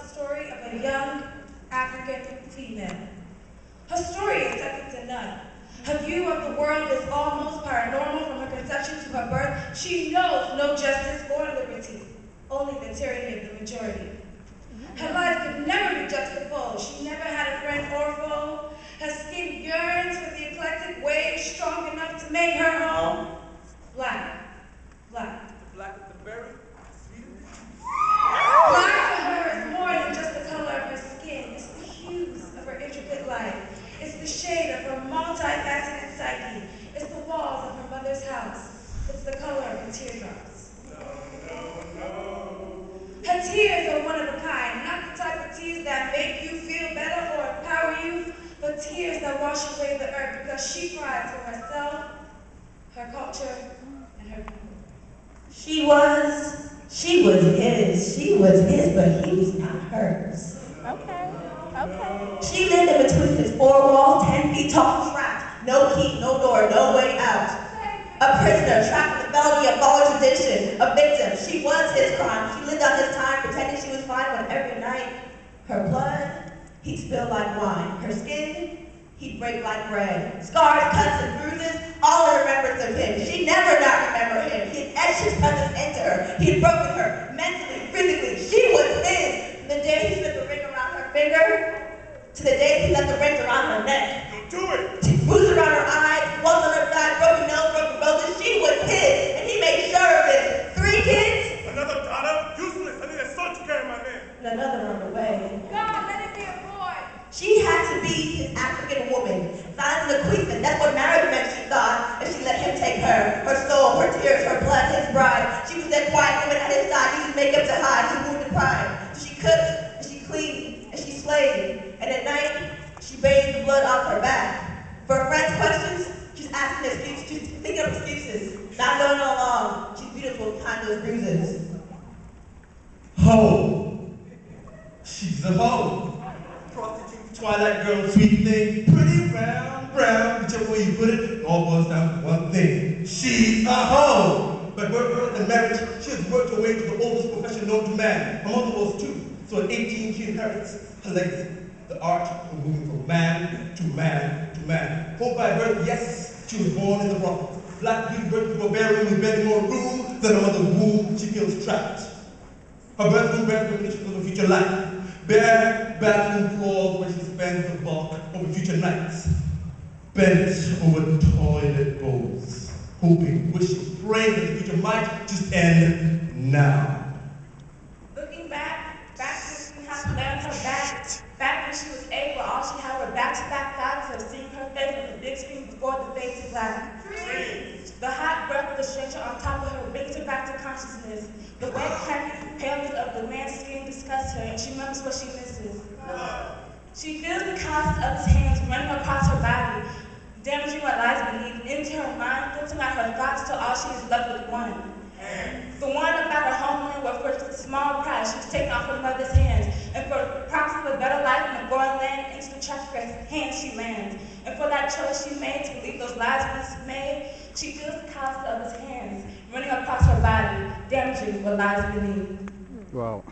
Story of a young African female. Her story is second to none. Her view of the world is almost paranormal from her conception to her birth. She knows no justice or liberty, only the tyranny of the majority. Her life could never be juxtaposed. She never had a friend or foe. Her skin yearns for the eclectic waves strong enough to make her whole. Black. Black. Black at the very Black for her is more than just the color of her skin. It's the hues of her intricate life. It's the shade of her multifaceted psyche. It's the walls of her mother's house. It's the color of her teardrops. Her tears are one of a kind, not the type of tears that make you feel better or empower you, but tears that wash away the earth because she cries for herself, her culture, and her people. She was his, but he was not hers. Okay. She lived in between his four walls, 10 feet tall, trapped, no key, no door, no way out. A prisoner, trapped in the felony of fallen tradition, a victim. She was his crime. She lived out his time, pretending she was fine when every night her blood, he'd spill like wine. Her skin, he'd break like bread. Scars, cuts, and bruises, all in remembrance of him. She never not remember him. He had etched his presence into her. He had broken her, mentally, physically. She was his. From the day he slipped a ring around her finger, to the day he left the ring around her neck. Don't do it! Bruises around her eyes, welts on her back, broken nose, broken roses. She was his, and he made sure of it. 3 kids, Another daughter? Useless! I need a son to carry my name. and another on the way. God, let it be a boy. She had to be his African woman. Silent and bequeathment, that's what marriage meant, she thought. If she let him take her soul, her tears, her blood, his bride. She was that quiet woman at his side, using makeup to hide his wounded pride. So she cooked, and she cleaned, and she slaved. And at night, she bathed the blood off her back. For her friends' questions, she's asking excuses, she's thinking of excuses. Not knowing all along, she's beautiful behind those bruises. Hoe. She's a hoe. Prostitute, twilight girl, sweet thing, pretty round, brown, whichever way you put it all boils down to one thing. She's a hoe. But work and marriage, she has worked her way to the oldest profession known to man. Her mother was too. So at 18, she inherits her legacy. The art of moving from man to man to man. Home by birth, yes, she was born in the Bronx. Black beauty birth into a bare room with barely more room than her mother's womb. She feels trapped. Her birth bears premonitions of a future life. Bare bathroom floors where she spends the bulk of her future nights. Bent over toilet bowls, hoping, wishing, praying that the future might just end now. Looking back to how she learned her back when she was 8, where all she had were back-to-back thoughts of seeing her face with the big screen before the fade to black. The hot breath of the stranger on top of her brings her back to consciousness. The wet, heavy paleness of the man's skin disgusts her, and she remembers what she misses. She feels the contact of his hands running across her body, damaging what lies beneath, into her mind, filtering out her thoughts till all she is left with one. The one about her homeland where for a small price she was taken off her mother's hands, and for the promise of a better life in a foreign land, into the treacherous hands she lands. And for that choice she made to leave those lives once made, she feels the contact of his hands running across her body, damaging what lies beneath. Wow.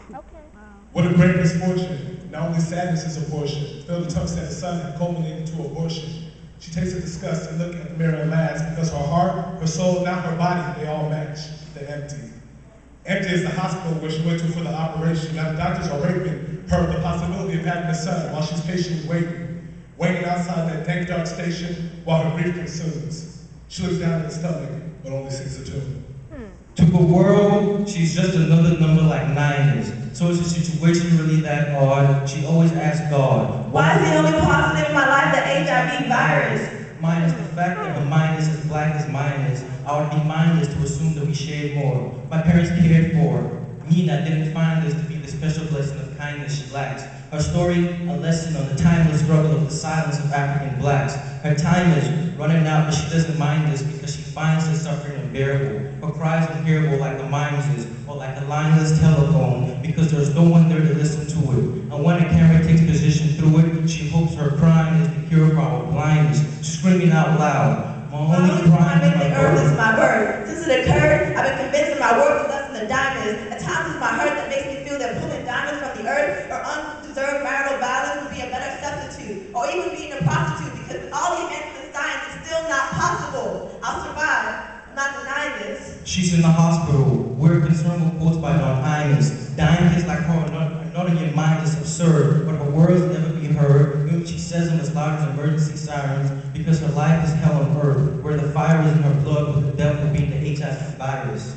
What a great misfortune. Not only sadness is a portion, filled the tubs at the sun and culminating into abortion. She takes a disgust and look at the mirror and laughs because her heart, her soul, not her body, they all match. They're empty. Empty is the hospital where she went to for the operation. Now the doctors are raping her of the possibility of having a son while she's patiently waiting outside that dank dark station while her grief consumes. She looks down at the stomach, but only sings a tune. To the world, she's just another number like 9 is. So is the situation really that odd? She always asks God, Why is the only positive in my life the HIV virus? Mine is the fact that her mind is as black as mine is. I would be mindless to assume that we shared more. My parents cared for her. Nina didn't find this to be the special blessing of kindness she lacks. Her story, a lesson on the timeless struggle of the silence of African blacks. Her time is running out, but she doesn't mind this because she finds her suffering unbearable. Her cries unhearable like a mime's is, or like a lineless telephone, because there's no one there to listen to it. And when a camera takes position through it, she hopes her crying is the cure for our blindness, screaming out loud. My only crime is my earth is my word. Since it occurred, I've been convinced that my worth is less than a diamond. At times it's my hurt that makes me feel that pulling diamonds from the earth are I'm not denying this. She's in the hospital. We're concerned with quotes by Don Imus. Dying kids like her are not in your mind is absurd, but her words never be heard. Even she says them as loud as emergency sirens, because her life is hell on earth, where the fire is in her blood, but the devil being the HIV virus.